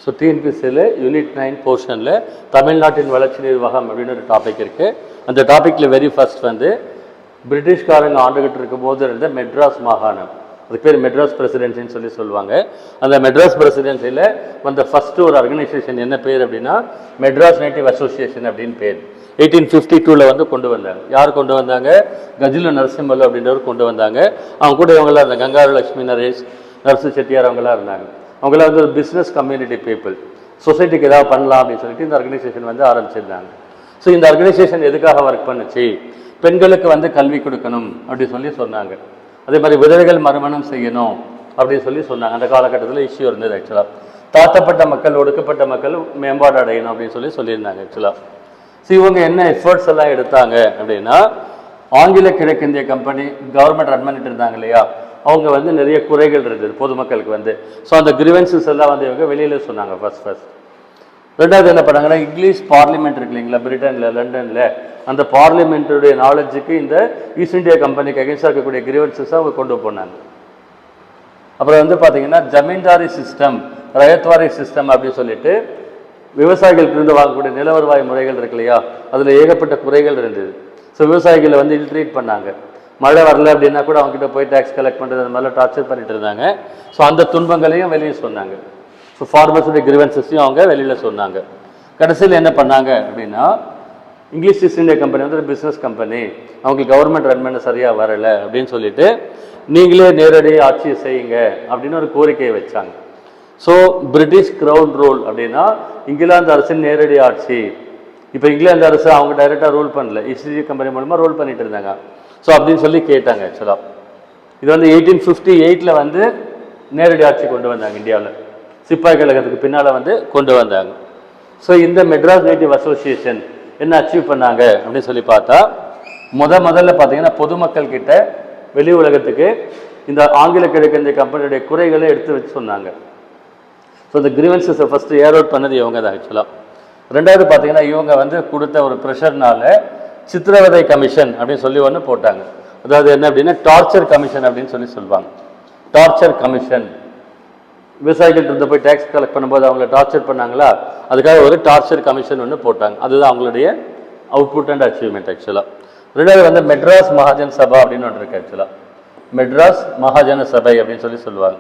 So டிஎன்பிசியில் unit 9 போர்ஷனில் தமிழ்நாட்டின் வளர்ச்சி நிர்வாகம் அப்படின்னு ஒரு டாபிக் இருக்குது. அந்த டாப்பிக்கில் வெரி ஃபர்ஸ்ட் வந்து பிரிட்டிஷ்காரங்க ஆண்டுகிட்டு இருக்கும் போது இருந்த மெட்ராஸ் மாகாணம், அதுக்கு பேர் மெட்ராஸ் பிரசிடென்சின்னு சொல்லுவாங்க. அந்த மெட்ராஸ் பிரசிடென்சியில் வந்த ஃபஸ்ட்டு ஒரு ஆர்கனைசேஷன் என்ன பேர் அப்படின்னா மெட்ராஸ் நேட்டிவ் அசோசியேஷன் அப்படின்னு பேர். 1852 வந்து கொண்டு வந்தாங்க. யார் கொண்டு வந்தாங்க? கஜில நரசிம்மலு அப்படின்றவர் கொண்டு வந்தாங்க. அவங்க கூட இவங்களாம் இருந்தாங்க, கங்காரு லட்சுமி நரேஷ், நரசு செட்டியார், அவங்களாம் இருந்தாங்க. அவங்களாம் வந்து ஒரு பிஸ்னஸ் கம்யூனிட்டி பீப்புள், சொசைட்டிக்கு ஏதாவது பண்ணலாம் அப்படின்னு சொல்லிட்டு இந்த ஆர்கனைசேஷன் வந்து ஆரம்பிச்சிருந்தாங்க. ஸோ இந்த ஆர்கனைசேஷன் எதுக்காக ஒர்க் பண்ணுச்சு? பெண்களுக்கு வந்து கல்வி கொடுக்கணும் அப்படின்னு சொன்னாங்க. அதே மாதிரி விதவைகள் மறுமணம் செய்யணும் அப்படின்னு சொன்னாங்க. அந்த காலகட்டத்தில் இஷ்யூ இருந்தது. ஆக்சுவலாக தாழ்த்தப்பட்ட மக்கள், ஒடுக்கப்பட்ட மக்கள் மேம்பாடு அடையணும் அப்படின்னு சொல்லியிருந்தாங்க. ஆக்சுவலாக ஸோ இவங்க என்ன எஃபர்ட்ஸ் எல்லாம் எடுத்தாங்க அப்படின்னா, ஆங்கில கிழக்கிந்திய கம்பெனி கவர்மெண்ட் ரன் பண்ணிட்டு இருந்தாங்க இல்லையா, அவங்க வந்து நிறைய குறைகள் இருந்தது பொதுமக்களுக்கு வந்து. ஸோ அந்த கிரிவன்சஸ் எல்லாம் வந்து இவங்க வெளியில் சொன்னாங்க ஃபர்ஸ்ட். ரெண்டாவது என்ன பண்ணாங்கன்னா, இங்கிலீஷ் பார்லிமெண்ட் இருக்கு இல்லைங்களா பிரிட்டனில், லண்டனில், அந்த பார்லிமெண்ட்டுடைய நாலேஜுக்கு இந்த ஈஸ்ட் இந்தியா கம்பெனிக்கு அகேன்ஸ்டாக இருக்கக்கூடிய கிரிவன்சஸை அவங்க கொண்டு போனாங்க. அப்புறம் வந்து பார்த்தீங்கன்னா ஜமீன்தாரி சிஸ்டம், ரயத்வாரி சிஸ்டம் அப்படின்னு சொல்லிட்டு விவசாயிகளுக்கு இருந்து வாங்கக்கூடிய நில வருவாய் முறைகள் இருக்கு இல்லையா, அதில் ஏகப்பட்ட குறைகள் இருந்தது. ஸோ விவசாயிகளை வந்து இல்ட்ரீட் பண்ணாங்க. மழை வரல அப்படின்னா கூட அவங்ககிட்ட போய் டேக்ஸ் கலெக்ட் பண்ணுறது, அந்த மாதிரிலாம் டார்ச்சர் பண்ணிட்டு இருந்தாங்க. ஸோ அந்த துன்பங்களையும் வெளியே சொன்னாங்க. ஸோ ஃபார்மர்ஸுடைய கிரிவன்சஸையும் அவங்க வெளியில் சொன்னாங்க. கடைசியில் என்ன பண்ணாங்க அப்படின்னா, இங்கிலீஷ் ஈஸ்ட் இந்தியா கம்பெனி வந்து ஒரு பிஸ்னஸ் கம்பெனி, அவங்களுக்கு கவர்மெண்ட் ரன் பண்ண சரியாக வரலை அப்படின்னு சொல்லிட்டு நீங்களே நேரடி ஆட்சியை செய்யுங்க அப்படின்னு ஒரு கோரிக்கையை வச்சாங்க. ஸோ பிரிட்டிஷ் கிரவுன் ரூல் அப்படின்னா இங்கிலாந்து அரசின் நேரடி ஆட்சி. இப்போ இங்கிலாந்து அரசு அவங்க டைரெக்டாக ரூல் பண்ணல, ஈஸ்ட் இந்தியா கம்பெனி மூலமாக ரூல் பண்ணிட்டு இருந்தாங்க. ஸோ அப்படின்னு சொல்லி கேட்டாங்க. ஆக்சுவலாக இது வந்து 1858 வந்து நேரடி ஆட்சி கொண்டு வந்தாங்க இந்தியாவில், சிப்பாய் கழகத்துக்கு பின்னால் வந்து கொண்டு வந்தாங்க. ஸோ இந்த மெட்ராஸ் நேட்டிவ் அசோசியேஷன் என்ன அச்சீவ் பண்ணாங்க அப்படின்னு சொல்லி பார்த்தா, முதல்ல பார்த்தீங்கன்னா பொதுமக்கள் கிட்ட வெளி உலகத்துக்கு இந்த ஆங்கில கிழக்கிந்திய கம்பெனியுடைய குறைகளை எடுத்து வச்சு சொன்னாங்க. ஸோ இந்த கிரிவன்சஸை ஃபஸ்ட்டு ஏர் அவுட் பண்ணது இவங்க தான். ஆக்சுவலாக ரெண்டாவது பார்த்தீங்கன்னா, இவங்க வந்து கொடுத்த ஒரு ப்ரெஷர்னால சித்திரவதை கமிஷன் அப்படின்னு சொல்லி ஒன்று போட்டாங்க. அதாவது என்ன அப்படின்னா, டார்ச்சர் கமிஷன் அப்படின்னு சொல்லுவாங்க. டார்ச்சர் கமிஷன், விவசாயிகள் இருந்து போய் டேக்ஸ் கலெக்ட் பண்ணும்போது அவங்கள டார்ச்சர் பண்ணாங்களா, அதுக்காக ஒரு டார்ச்சர் கமிஷன் ஒன்று போட்டாங்க. அதுதான் அவங்களுடைய அவுட்புட் அண்ட் அச்சீவ்மெண்ட். ஆக்சுவலாக ரெண்டாவது வந்து மெட்ராஸ் மகாஜன் சபா அப்படின்னு ஒன்று இருக்கு. ஆக்சுவலாக மெட்ராஸ் மகாஜன சபை அப்படின்னு சொல்லுவாங்க.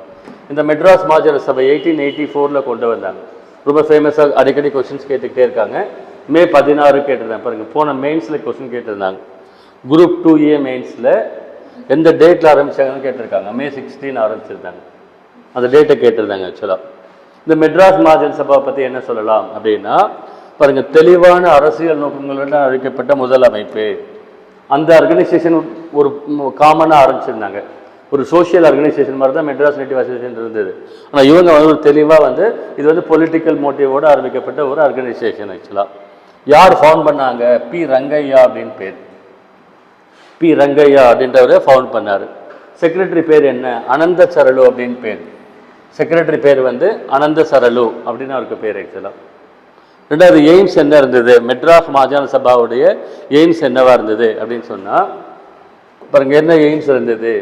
இந்த மெட்ராஸ் மகாஜன சபை 1884 கொண்டு வந்தாங்க. ரொம்ப ஃபேமஸாக அடிக்கடி கொஸ்டின்ஸ் கேட்டுக்கிட்டே இருக்காங்க. மே 16 கேட்டிருந்தாங்க பாருங்கள். போன மெயின்ஸில் கொஸ்டின் கேட்டிருந்தாங்க. குரூப் 2A மெயின்ஸில் எந்த டேட்டில் ஆரம்பித்தாங்கன்னு கேட்டிருக்காங்க. மே 16 ஆரம்பிச்சிருந்தாங்க, அந்த டேட்டை கேட்டிருந்தாங்க. ஆக்சுவலாக இந்த மெட்ராஸ் மகாஜன் சபா பற்றி என்ன சொல்லலாம் அப்படின்னா, பாருங்கள், தெளிவான அரசியல் நோக்கங்களுடன் அழைக்கப்பட்ட முதல் அமைப்பு. அந்த ஆர்கனைசேஷன் ஒரு காமனாக ஆரம்பிச்சிருந்தாங்க, ஒரு சோஷியல் ஆர்கனைசேஷன் மாதிரி தான் மெட்ராஸ் நேட்டிவ் அசோசியேஷன் இருந்தது. ஆனால் இவங்க வந்து ஒரு தெளிவாக வந்து இது வந்து பொலிட்டிக்கல் மோட்டிவோடு ஆரம்பிக்கப்பட்ட ஒரு ஆர்கனைசேஷன். ஆக்சுவலாக யார் ஃபவுண்ட் பண்ணாங்க? பி ரங்கையா அப்படின்னு பேர். பி ரங்கையா அப்படின்றவரை ஃபவுண்ட் பண்ணார். செக்ரட்டரி பேர் என்ன? அனந்த சரளு அப்படின்னு பேர். செக்ரட்டரி பேர் வந்து அனந்த சரளு அப்படின்னு அவருக்கு பேர். ஆக்சுவலாக ரெண்டாவது எய்ம்ஸ் என்ன இருந்தது? மெட்ராஸ் மகாஜன சபாவுடைய எய்ம்ஸ் என்னவா இருந்தது அப்படின்னு சொன்னால், பாருங்க என்ன எய்ம்ஸ் இருந்தது.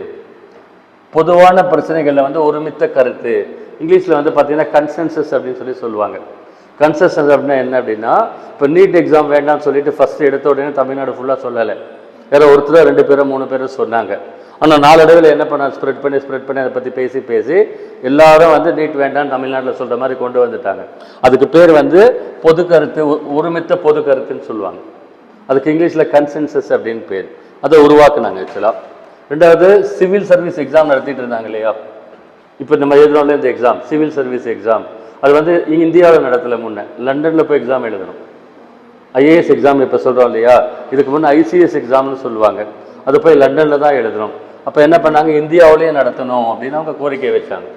பொதுவான பிரச்சனைகளில் வந்து ஒருமித்த கருத்து, இங்கிலீஷில் வந்து பார்த்தீங்கன்னா கன்சென்சஸ் அப்படின்னு சொல்லுவாங்க. கன்சென்சஸ் அப்படின்னா என்ன அப்படின்னா, இப்போ நீட் எக்ஸாம் வேண்டாம்னு சொல்லிட்டு ஃபஸ்ட்டு எடுத்த உடனே தமிழ்நாடு ஃபுல்லாக சொல்லலை, வேறு ஒருத்தர் 2 பேரும் 3 பேரும் சொன்னாங்க. ஆனால் நாளடைவில் என்ன பண்ணால் ஸ்ப்ரெட் பண்ணி அதை பற்றி பேசி எல்லாரும் வந்து நீட் வேண்டாம்னு தமிழ்நாட்டில் சொல்கிற மாதிரி கொண்டு வந்துட்டாங்க. அதுக்கு பேர் வந்து பொது கருத்து, ஒருமித்த பொது கருத்துன்னு சொல்லுவாங்க. அதுக்கு இங்கிலீஷில் கன்சென்சஸ் அப்படின்னு பேர். அதை உருவாக்குனாங்க. ஆக்சுவலாக ரெண்டாவது சிவில் சர்வீஸ் எக்ஸாம் நடத்திட்டு இருந்தாங்க இல்லையா, இப்போ நம்ம எழுதுறோம்ல இந்த எக்ஸாம், சிவில் சர்வீஸ் எக்ஸாம், அது வந்து இந்தியாவில் நடத்தலை. முன்னே லண்டனில் போய் எக்ஸாம் எழுதணும். ஐஏஎஸ் எக்ஸாம் இப்போ சொல்கிறோம் இல்லையா, இதுக்கு முன்னே ஐசிஎஸ் எக்ஸாம்னு சொல்லுவாங்க, அது போய் லண்டனில் தான் எழுதணும். அப்போ என்ன பண்ணாங்க, இந்தியாவிலேயே நடத்தணும் அப்படின்னு அவங்க கோரிக்கை வச்சாங்க.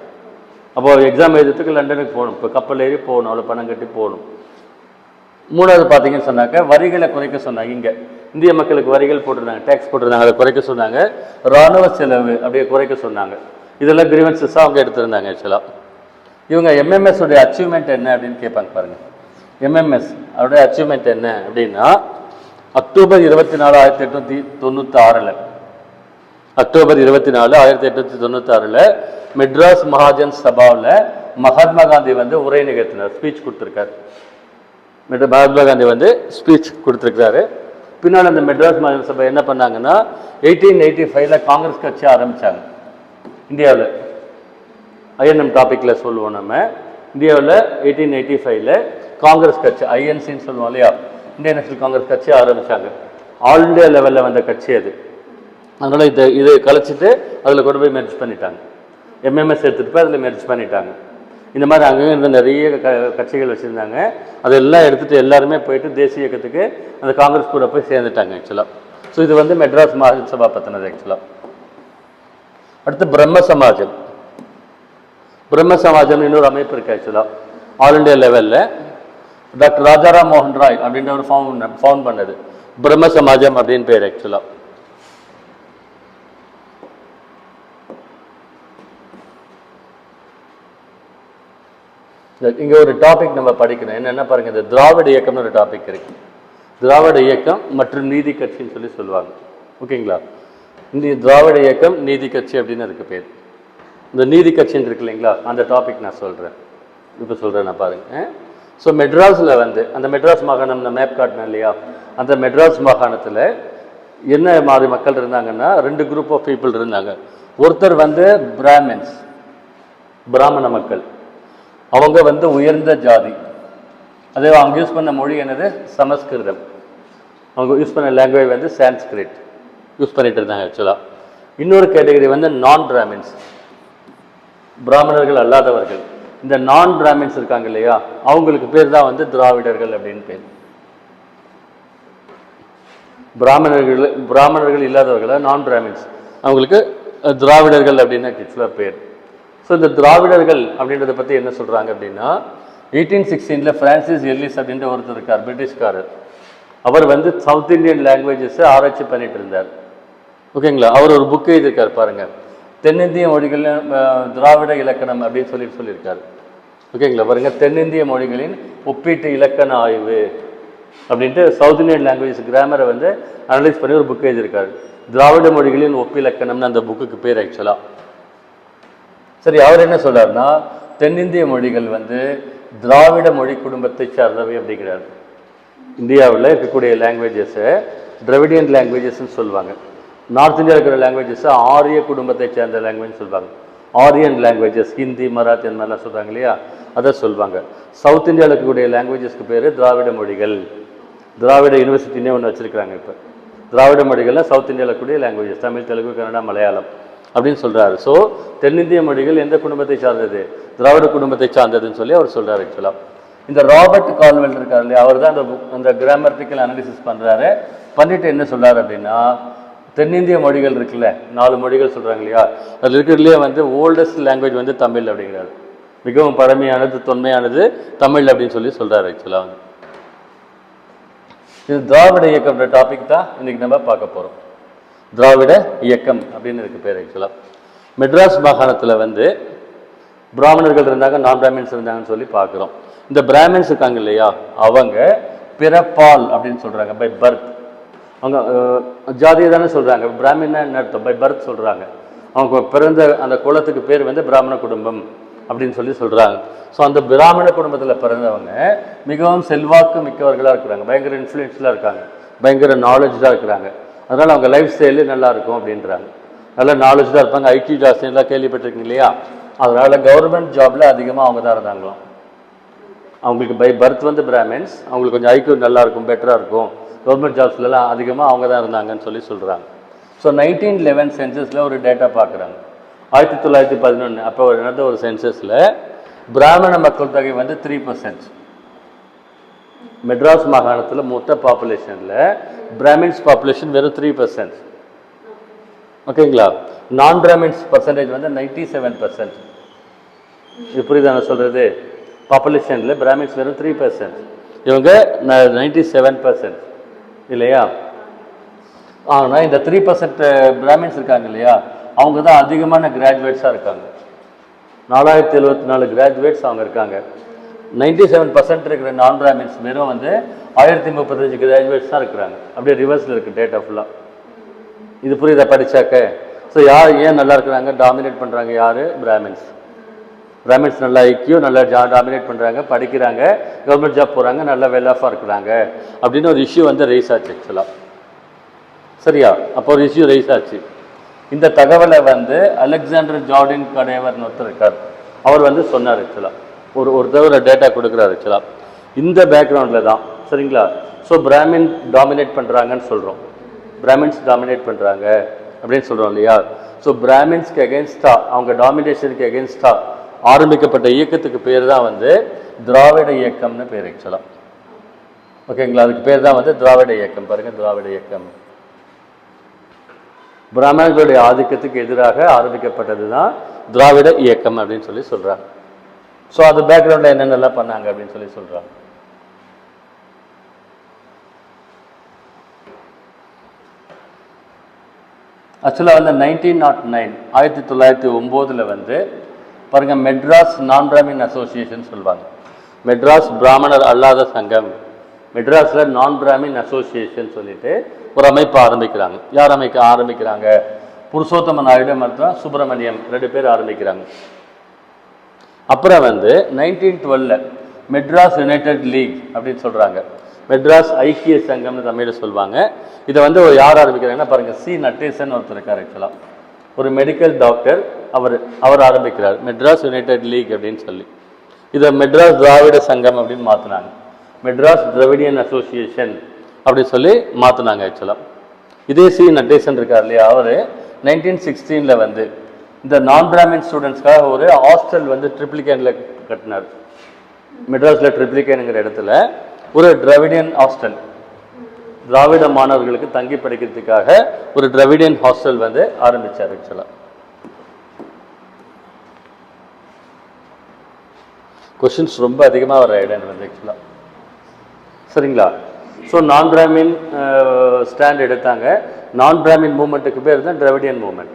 அப்போது எக்ஸாம் எழுதுறதுக்கு லண்டனுக்கு போகணும், இப்போ கப்பல் ஏறி போகணும், அவ்வளோ பணம் கட்டி போகணும். மூணாவது பார்த்தீங்கன்னு சொன்னாக்க வரிகளை குறைக்க சொன்னாங்க. இங்கே இந்திய மக்களுக்கு வரிகள் போட்டிருந்தாங்க, டேக்ஸ் போட்டிருந்தாங்க, அதை குறைக்க சொன்னாங்க. இராணுவ செலவு அப்படியே குறைக்க சொன்னாங்க. இதெல்லாம் கிரிவன்சஸாக அவங்க எடுத்திருந்தாங்க. ஆக்சுவலாக இவங்க எம்எம்எஸ் உடைய அச்சீவ்மெண்ட் என்ன அப்படின்னு கேட்பாங்க. பாருங்கள், எம்எம்எஸ் அவருடைய அச்சீவ்மெண்ட் என்ன அப்படின்னா, அக்டோபர் 24, 1896 அக்டோபர் 24, 1896 மெட்ராஸ் மகாஜன் சபாவில் மகாத்மா காந்தி வந்து உரை நிகழ்த்தினார், ஸ்பீச் கொடுத்துருக்காரு. மகாத்மா காந்தி வந்து ஸ்பீச் கொடுத்துருக்காரு. பின்னால் அந்த மெட்ராஸ் மாநில சபை என்ன பண்ணாங்கன்னா 1885 காங்கிரஸ் கட்சி ஆரம்பித்தாங்க இந்தியாவில். ஐஎன்எம் டாப்பிக்கில் சொல்லுவோம் நம்ம. இந்தியாவில் 1885 காங்கிரஸ் கட்சி, ஐஎன்சின்னு சொல்லுவோம் இல்லையா, இந்தியன் நேஷனல் காங்கிரஸ் கட்சி ஆரம்பித்தாங்க. ஆல் இண்டியா லெவலில் வந்த கட்சி அது. அதனால் இதை கலைச்சிட்டு அதில் கொண்டு போய் மெர்ஜ் பண்ணிட்டாங்க. எம்எம்எஸ் எடுத்துகிட்டு போய் அதில் மெர்ஜ் பண்ணிட்டாங்க. இந்த மாதிரி அங்கே இருந்த நிறைய கட்சிகள் வச்சுருந்தாங்க. அதெல்லாம் எடுத்துகிட்டு எல்லாருமே போயிட்டு தேசிய இயக்கத்துக்கு அந்த காங்கிரஸ் கூட போய் சேர்ந்துட்டாங்க ஆக்சுவலாக. ஸோ இது வந்து மெட்ராஸ் மாநில சபா பற்றினது ஆக்சுவலாக. அடுத்து பிரம்ம சமாஜம். பிரம்ம சமாஜம் இன்னொரு அமைப்பு இருக்குது ஆக்சுவலாக. ஆல் இண்டியா லெவலில் டாக்டர் ராஜாராம் மோகன் ராய் அப்படின்ற ஒரு ஃபவுண்ட் பண்ணது பிரம்ம சமாஜம் அப்படின்னு பேர் ஆக்சுவலாக. இங்கே ஒரு டாபிக் நம்ம படிக்கணும். என்னென்ன பாருங்கள், இந்த திராவிட இயக்கம்னு ஒரு டாபிக் இருக்கு. திராவிட இயக்கம் மற்றும் நீதி கட்சின்னு சொல்லுவாங்க. ஓகேங்களா? இந்த திராவிட இயக்கம் நீதி கட்சி அப்படின்னு அதுக்கு பேர். இந்த நீதி கட்சின்னு இருக்கு இல்லைங்களா, அந்த டாபிக் நான் சொல்கிறேன். இப்போ சொல்கிறேன் நான் பாருங்கள். ஸோ மெட்ராஸில் வந்து அந்த மெட்ராஸ் மாகாணம் நான் மேப் காட்டினேன் இல்லையா, அந்த மெட்ராஸ் மாகாணத்தில் என்ன மாதிரி மக்கள் இருந்தாங்கன்னா 2 குரூப் ஆஃப் பீப்புள் இருந்தாங்க. ஒருத்தர் வந்து பிராமின்ஸ், பிராமண மக்கள். அவங்க வந்து உயர்ந்த ஜாதி. அதே அவங்க யூஸ் பண்ண மொழி என்னது, சமஸ்கிருதம். அவங்க யூஸ் பண்ண லாங்குவேஜ் வந்து சான்ஸ்கிரிட் யூஸ் பண்ணிட்டு இருந்தாங்க ஆக்சுவலாக. இன்னொரு கேட்டகரி வந்து நான் பிராமின்ஸ், பிராமணர்கள் அல்லாதவர்கள். இந்த நான் பிராமின்ஸ் இருக்காங்க இல்லையா, அவங்களுக்கு பேர் தான் வந்து திராவிடர்கள் அப்படின்னு பேர். பிராமணர்கள் இல்லாதவர்கள் நான் பிராமின்ஸ், அவங்களுக்கு திராவிடர்கள் அப்படின்னு ஆக்சுவலாக பேர். ஸோ இந்த திராவிடர்கள் அப்படின்றத பற்றி என்ன சொல்கிறாங்க அப்படின்னா, 1816 ஃப்ரான்சிஸ் எல்லிஸ் அப்படின்ற ஒருத்தர் இருக்கார், பிரிட்டிஷ்காரர். அவர் வந்து சவுத் இந்தியன் லாங்குவேஜஸை ஆராய்ச்சி பண்ணிட்டு இருந்தார். ஓகேங்களா? அவர் ஒரு புக் எழுதியிருக்கார் பாருங்கள், தென்னிந்திய மொழிகள் திராவிட இலக்கணம் அப்படின்னு சொல்லியிருக்காரு. ஓகேங்களா? பாருங்க, தென்னிந்திய மொழிகளின் ஒப்பீட்டு இலக்கண ஆய்வு அப்படின்ட்டு சவுத் இந்தியன் லாங்குவேஜ் கிராமரை வந்து அனலைஸ் பண்ணி ஒரு புக் எழுதியிருக்காரு. திராவிட மொழிகளின் ஒப்பிலக்கணம்னு அந்த புக்குக்கு பேர் ஆக்சுவலாக. சரி, அவர் என்ன சொல்றாருன்னா, தென்னிந்திய மொழிகள் வந்து திராவிட மொழி குடும்பத்தை சார்ந்தவை அப்படிங்கிறார். இந்தியாவில் இருக்கக்கூடிய லாங்குவேஜஸை திராவிடியன் லாங்குவேஜஸ்ன்னு சொல்லுவாங்க. நார்த் இந்தியா இருக்கிற லாங்குவேஜஸை ஆரிய குடும்பத்தை சேர்ந்த லாங்குவேஜ் சொல்லுவாங்க. ஆரியன் லாங்குவேஜஸ், ஹிந்தி, மராத்தி அந்த மாதிரிலாம் சொல்கிறாங்க இல்லையா, அதை சொல்லுவாங்க. சவுத் இந்தியாவில் இருக்கக்கூடிய லாங்குவேஜஸ்க்கு பேர் திராவிட மொழிகள். திராவிட யூனிவர்சிட்டினே ஒன்று வச்சுருக்கிறாங்க. இப்போ திராவிட மொழிகள்லாம் சவுத் இந்தியாவில் இருக்கக்கூடிய லாங்குவேஜஸ், தமிழ், தெலுங்கு, கன்னடா, மலையாளம் அப்படின்னு சொல்கிறாரு. ஸோ தென்னிந்திய மொழிகள் எந்த குடும்பத்தை சார்ந்தது, திராவிட குடும்பத்தை சார்ந்ததுன்னு சொல்லி அவர் சொல்கிறார் ஆக்சுவலாக. இந்த ராபர்ட் கால்வெல் இருக்கார் இல்லையா, அவர் தான் அந்த கிராமட்டிக்கல் அனாலிசிஸ் பண்ணுறாரு. பண்ணிட்டு என்ன சொல்கிறார் அப்படின்னா, தென்னிந்திய மொழிகள் இருக்குல்ல, 4 மொழிகள் சொல்கிறாங்க இல்லையா, அதில் இருக்கிறதுலேயே வந்து ஓல்டஸ்ட் லாங்குவேஜ் வந்து தமிழ் அப்படிங்கிறாரு. மிகவும் பழமையானது, தொன்மையானது தமிழ் அப்படின்னு சொல்லி சொல்கிறார் ஆக்சுவலாக. இது திராவிட இயக்கம்ன்ற டாபிக் தான் இன்றைக்கி நம்ம பார்க்க போகிறோம். திராவிட இயக்கம் அப்படின்னு இருக்கு பேர் ஆக்சுவலாக. மெட்ராஸ் மாகாணத்தில் வந்து பிராமணர்கள் இருந்தாங்க, நான் பிராமின்ஸ் இருந்தாங்கன்னு சொல்லி பார்க்குறோம். இந்த பிராமின்ஸ் இருக்காங்க இல்லையா, அவங்க பிறப்பால் அப்படின்னு சொல்கிறாங்க, பை பர்த். அவங்க ஜாதியை தானே சொல்கிறாங்க, பிராமின்னா என்ன அர்த்தம், பை பர்த் சொல்கிறாங்க. அவங்க பிறந்த அந்த குலத்துக்கு பேர் வந்து பிராமண குடும்பம் அப்படின்னு சொல்லி சொல்கிறாங்க. ஸோ அந்த பிராமண குடும்பத்தில் பிறந்தவங்க மிகவும் செல்வாக்கு மிக்கவர்களாக இருக்கிறாங்க, பயங்கர இன்ஃப்ளூயன்ஸ்லாம் இருக்காங்க, பயங்கர நாலேஜாக இருக்கிறாங்க. அதனால் அவங்க லைஃப் ஸ்டைலு நல்லா இருக்கும் அப்படின்றாங்க. நல்லா நாலேஜாக இருப்பாங்க, ஐடி ஜாஸ்தியெல்லாம் கேள்விப்பட்டிருக்கீங்க இல்லையா. அதனால் கவர்மெண்ட் ஜாபில் அதிகமாக அவங்க தான் இருந்தாங்களாம். அவங்களுக்கு பை பர்த் வந்து பிராமின்ஸ், அவங்களுக்கு கொஞ்சம் ஐக்கியூ நல்லா இருக்கும், பெட்டராக இருக்கும், கவர்மெண்ட் ஜாப்ஸ்லாம் அதிகமாக அவங்க தான் இருந்தாங்கன்னு சொல்லி சொல்கிறாங்க. ஸோ 1911 சென்சஸில் ஒரு டேட்டா பார்க்குறாங்க. 1911 அப்போ நடந்த ஒரு சென்சஸில் பிராமண மக்கள் தொகை வந்து 3%. மெட்ராஸ் மாகாணத்தில் மொத்த பாப்புலேஷனில் பிராமின்ஸ் பாப்புலேஷன் வெறும் 3%. ஓகேங்களா? நான் பிராமின்ஸ் பர்சன்டேஜ் வந்து 97%. இது புரியுதா நான் சொல்கிறது? பாப்புலேஷனில் பிராமின்ஸ் வெறும் 3%, இவங்க 97% இல்லையா. ஆனால் இந்த 3% பிராமின்ஸ் இருக்காங்க இல்லையா, அவங்க தான் அதிகமான கிராஜுவேட்ஸாக இருக்காங்க. 4074 கிராஜுவேட்ஸ் அவங்க இருக்காங்க. 97% இருக்கிற நான் பிராமின்ஸ் வெறும் வந்து 1035 கிராஜுவேட்ஸ் தான் இருக்கிறாங்க. அப்படியே ரிவர்ஸில் இருக்குது டேட்டா ஃபுல்லாக. இது புரியுதா படித்தாக்க? ஸோ யார் ஏன் நல்லா இருக்கிறாங்க, டாமினேட் பண்ணுறாங்க யார், பிராமின்ஸ். பிராமின்ஸ் நல்லா ஐக்கியம் நல்லா டாமினேட் பண்ணுறாங்க, படிக்கிறாங்க, கவர்மெண்ட் ஜாப் போகிறாங்க, நல்லா வெல் ஆஃபாக இருக்கிறாங்க அப்படின்னு ஒரு இஷ்யூ வந்து ரைஸ் ஆச்சு ஆக்சுவலாக. சரியா? அப்போ ஒரு இஷ்யூ ரைஸ் ஆச்சு. இந்த தகவலை வந்து அலெக்சாண்டர் ஜார்டின் கடேவர்னு ஒருத்தர் இருக்கார், அவர் வந்து சொன்னார் ஆக்சுவலாக. ஒருத்தர் டேட்டா கொடுக்குறாரு ஆக்சுவலாக. இந்த பேக்ரவுண்டில் தான். சரிங்களா? ஸோ பிராமின் டாமினேட் பண்ணுறாங்கன்னு சொல்கிறோம், பிராமின்ஸ் டாமினேட் பண்ணுறாங்க அப்படின்னு சொல்கிறோம் இல்லையா? ஸோ பிராமின்ஸ்க்கு எகென்ஸ்டாக, அவங்க டாமினேஷனுக்கு எகென்ஸ்டாக ஆரம்பிக்கப்பட்ட இயக்கத்துக்கு பேர் தான் வந்து திராவிட இயக்கம்னு பேர் ஆக்சுவலாக. ஓகேங்களா? அதுக்கு பேர் தான் வந்து திராவிட இயக்கம். பாருங்கள், திராவிட இயக்கம் பிராமணர்களுடைய ஆதிக்கத்துக்கு எதிராக ஆரம்பிக்கப்பட்டது தான் திராவிட இயக்கம் அப்படின்னு சொல்லி சொல்கிறாங்க. ஸோ அது பேக்ரவுண்டில் என்னென்னலாம் பண்ணாங்க அப்படின்னு சொல்லி சொல்கிறாங்க. ஆக்சுவலாக வந்து 1909 1909 வந்து பாருங்கள், மெட்ராஸ் நான் பிராமின் அசோசியேஷன் சொல்லுவாங்க. மெட்ராஸ் பிராமணர் அல்லாத சங்கம், மெட்ராஸில் நான் பிராமின் அசோசியேஷன் சொல்லிட்டு ஒரு அமைப்பு ஆரம்பிக்கிறாங்க. யார் ஆரம்பிக்கிறாங்க? புருஷோத்தம நாயுடு மற்றும் சுப்பிரமணியம் 2 பேர் ஆரம்பிக்கிறாங்க. அப்புறம் வந்து 1912 மெட்ராஸ் யுனைடெட் லீக் அப்படின்னு சொல்கிறாங்க. மெட்ராஸ் ஐக்கிய சங்கம்னு தமிழில் சொல்லுவாங்க. இதை வந்து யார் ஆரம்பிக்கிறாங்கன்னா பாருங்கள், சி நடேசன் ஒருத்தர் இருக்கார் ஆக்சுவலாக, ஒரு மெடிக்கல் டாக்டர். அவர் ஆரம்பிக்கிறார் மெட்ராஸ் யுனைடெட் லீக் அப்படின்னு சொல்லி. இதை மெட்ராஸ் திராவிட சங்கம் அப்படின்னு மாற்றினாங்க, மெட்ராஸ் திராவிடியன் அசோசியேஷன் அப்படின்னு சொல்லி மாற்றினாங்க ஆக்சுவலாக. இதே சி நடேசன் இருக்கார் இல்லையா, அவர் 1916 வந்து இந்த நான் பிராமின் ஸ்டூடெண்ட்ஸ்க்காக ஒரு ஹாஸ்டல் வந்து ட்ரிப்ளிகேனில் கட்டினார். மெட்ராஸில் ட்ரிப்ளிகேனுங்கிற இடத்துல ஒரு திராவிடியன் ஹாஸ்டல், திராவிட மாணவர்களுக்கு தங்கி படிக்கிறதுக்காக ஒரு திராவிடியன் ஹாஸ்டல் வந்து ஆரம்பித்தார் ஆக்சுவலாக. கொஷின்ஸ் ரொம்ப அதிகமாக வர இடம் வந்து ஆக்சுவலாக. சரிங்களா? ஸோ நான் பிராமின் ஸ்டாண்ட் எடுத்தாங்க. நான் பிராமின் மூமெண்ட்டுக்கு பேர் தான் திராவிடியன் மூமெண்ட்.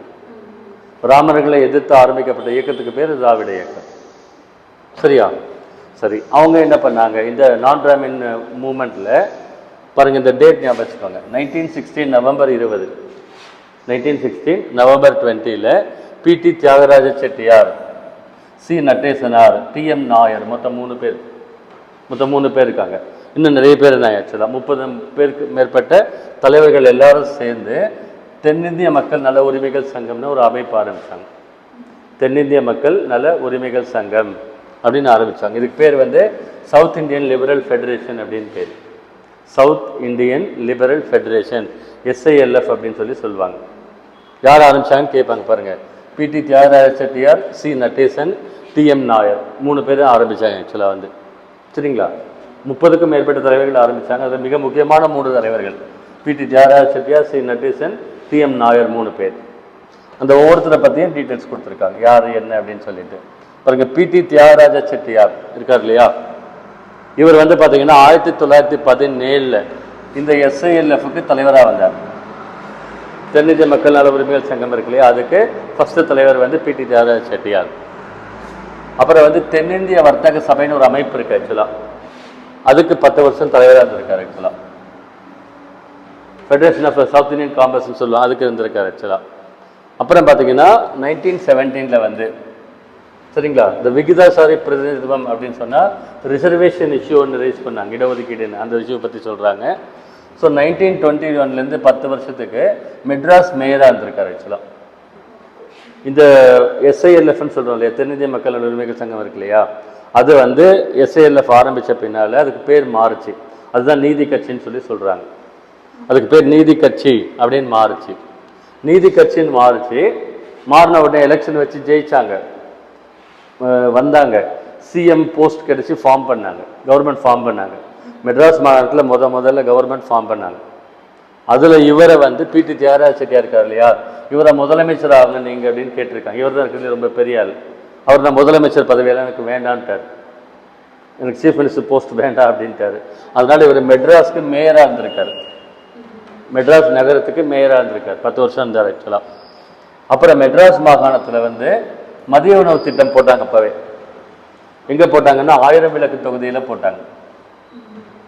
பிராமணர்களை எதிர்த்து ஆரம்பிக்கப்பட்ட இயக்கத்துக்கு பேர் திராவிட இயக்கம். சரியா? சரி, அவங்க என்ன பண்ணாங்க? இந்த நான் பிராமின் மூமெண்ட்டில் பாருங்கள், இந்த டேட் ஞாபகம் வச்சுக்கோங்க. 1916 நவம்பர் 20, 1916 நவம்பர் 20 பிடி தியாகராஜ செட்டியார், சி நடேசனார், டிஎம் நாயர், மொத்தம் 3 பேர் இருக்காங்க. இன்னும் நிறைய பேர் இருந்தாங்க ஆக்சுவலாக. 30 பேருக்கு மேற்பட்ட தலைவர்கள் எல்லாரும் சேர்ந்து தென்னிந்திய மக்கள் நல உரிமைகள் சங்கம்னு ஒரு அமைப்பு ஆரம்பித்தாங்க. தென்னிந்திய மக்கள் நல உரிமைகள் சங்கம் அப்படின்னு ஆரம்பித்தாங்க. இதுக்கு பேர் வந்து சவுத் இந்தியன் லிபரல் ஃபெடரேஷன் அப்படின்னு பேர். South Indian liberal federation, SILF அப்படின்னு சொல்லி சொல்லுவாங்க. யார் ஆரம்பித்தாங்கன்னு கேட்பாங்க பாருங்கள். பிடி தியாகராஜ செட்டியார், சி நடேசன், டிஎம் நாயர் 3 பேர் ஆரம்பித்தாங்க ஆக்சுவலாக வந்து. சரிங்களா? 30க்கும் மேற்பட்ட தலைவர்கள் ஆரம்பித்தாங்க. அது மிக முக்கியமான 3 தலைவர்கள், பிடி தியாகராஜ செட்டியார், சி நடேசன், டிஎம் நாயர் 3 பேர். அந்த ஒவ்வொருத்தரை பற்றியும் டீட்டெயில்ஸ் கொடுத்துருக்காங்க, யார் என்ன அப்படின்னு சொல்லிட்டு. பாருங்க, பிடி தியாகராஜ செட்டியார் இருக்கார் இல்லையா, இவர் வந்து பார்த்தீங்கன்னா 1917 இந்த SILFக்கு தலைவராக வந்தார். தென்னிந்திய மக்கள் நல உரிமைகள் சங்கம் இருக்கு இல்லையா, அதுக்கு ஃபர்ஸ்ட் தலைவர் வந்து பிடி தியாகராஜ செட்டியார். அப்புறம் வந்து தென்னிந்திய வர்த்தக சபைன்னு ஒரு அமைப்பு இருக்கு ஆக்சுவலாக, அதுக்கு 10 வருஷம் தலைவராக இருந்திருக்காரு ஆக்சுவலாக. ஃபெடரேஷன் ஆஃப் சவுத் இந்தியன் காமர்ஸ்னு சொல்லுவாங்க, அதுக்கு இருந்திருக்காரு ஆக்சுவலாக. அப்புறம் பார்த்தீங்கன்னா 1917 வந்து சரிங்களா, இந்த விகிதாசாரி பிரதிநிதித்துவம் அப்படின்னு சொன்னால் ரிசர்வேஷன் இஷ்யூ ஒன்று ரைஸ் பண்ணாங்க, இடஒதுக்கீடுன்னு, அந்த இஷ்யூ பற்றி சொல்கிறாங்க. ஸோ 1921 10 வருஷத்துக்கு மெட்ராஸ் மேயராக இருந்திருக்காரு ஆக்சுவலாக. இந்த SILFன்னு சொல்கிறோம் இல்லையா, தென்னிந்திய மக்கள் உரிமைகள் சங்கம் இருக்கு இல்லையா, அது வந்து SILF ஆரம்பித்த பின்னால் அதுக்கு பேர் மாறுச்சு. அதுதான் நீதி கட்சின்னு சொல்லி சொல்கிறாங்க. அதுக்கு பேர் நீதி கட்சி அப்படின்னு மாறுச்சு. நீதி கட்சின்னு மாறின உடனே எலெக்ஷன் வச்சு ஜெயிச்சாங்க, வந்தாங்க, சிஎம் போஸ்ட் கிடச்சி ஃபார்ம் பண்ணாங்க, கவர்மெண்ட் ஃபார்ம் பண்ணாங்க. மெட்ராஸ் மாநிலத்தில் முதல்ல கவர்மெண்ட் ஃபார்ம் பண்ணாங்க. அதில் இவரை வந்து பிடி தியாகராஜ செட்டியார் இருக்கார் இல்லையா, இவரை முதலமைச்சர் ஆகுங்க நீங்கள் அப்படின்னு கேட்டிருக்காங்க. இவர் தான் இருக்கிறது ரொம்ப பெரிய ஆள். அவர் நான் முதலமைச்சர் பதவியெல்லாம் எனக்கு வேண்டான்ட்டார், எனக்கு சீஃப் மினிஸ்டர் போஸ்ட் வேண்டாம் அப்படின்ட்டார். அதனால் இவர் மெட்ராஸ்க்கு மேயராக இருந்திருக்காரு, மெட்ராஸ் நகரத்துக்கு மேயராக இருந்திருக்கார், 10 வருஷம் இருந்தார் ஆக்சுவலாக. அப்புறம் மெட்ராஸ் மாகாணத்தில் வந்து மதிய உணவு திட்டம் போட்டாங்க. அப்போவே எங்கே போட்டாங்கன்னா 1000 விளக்கு தொகுதியில் போட்டாங்க.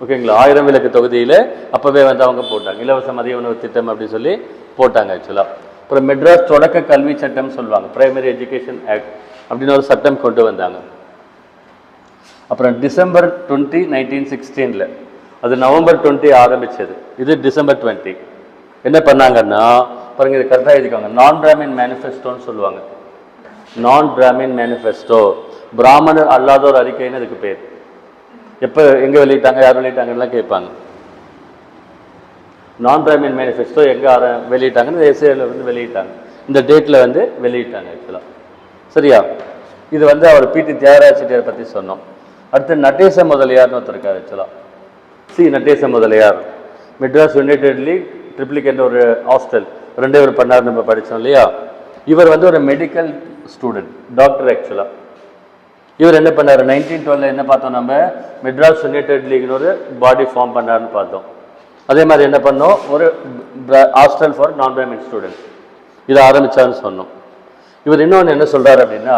ஓகேங்களா, 1000 விளக்கு தொகுதியில் அப்போவே வந்து அவங்க போட்டாங்க, இலவச மதிய உணவு திட்டம் அப்படின்னு சொல்லி போட்டாங்க ஆக்சுவலாக. அப்புறம் மெட்ராஸ் தொடக்க கல்வி சட்டம் சொல்லுவாங்க, பிரைமரி எஜுகேஷன் ஆக்ட், அப்படின்னு ஒரு சட்டம் கொண்டு வந்தாங்க. அப்புறம் டிசம்பர் 20, 1916 அது நவம்பர் 20 ஆரம்பிச்சது. இது டிசம்பர் 20 என்ன பண்ணாங்கன்னா பாருங்க, இது கரெக்டாக எழுதிக்காங்க. நான் பிராமின் மேனிஃபெஸ்டோன்னு சொல்லுவாங்க. நான் பிராமின் மேனிஃபெஸ்டோ, பிராமணர் அல்லாதோர் அறிக்கைன்னு அதுக்கு பேர். எப்போ எங்கே வெளியிட்டாங்க, யார் வெளியிட்டாங்கலாம் கேட்பாங்க. நான் பிராமின் மேனிஃபெஸ்டோ எங்கே வெளியிட்டாங்கன்னு எஸ்ஏல வந்து வெளியிட்டாங்க. இந்த டேட்டில் வந்து வெளியிட்டாங்க ஆக்சுவலாக. சரியா? இது வந்து அவர் பிடி தியாகராஜ செட்டியாரை பற்றி சொன்னோம். அடுத்து நடேச முதலியார்னு ஒருத்தர் இருக்கார் ஆக்சுவலாக. நடேச முதலியார் மெட்ராஸ் யுனைடெட் லீக் ட்ரிப்ளிகேட் ஒரு ஹாஸ்டல் 2 பேர் பண்ணார், நம்ம படித்தோம் இல்லையா? இவர் வந்து ஒரு மெடிக்கல் ஸ்டூடெண்ட், டாக்டர் ஆக்சுவலாக. இவர் என்ன பண்ணார், 1912 என்ன பார்த்தோம், நம்ம மெட்ராஸ் யுனைடெட் லீக்னு ஒரு பாடி ஃபார்ம் பண்ணார்னு பார்த்தோம். அதே மாதிரி என்ன பண்ணோம், ஒரு ஹாஸ்டல் ஃபார் நான் பிராமின் ஸ்டூடெண்ட்ஸ் இதை ஆரம்பித்தான்னு சொன்னோம். இவர் இன்னொன்று என்ன சொல்கிறார் அப்படின்னா,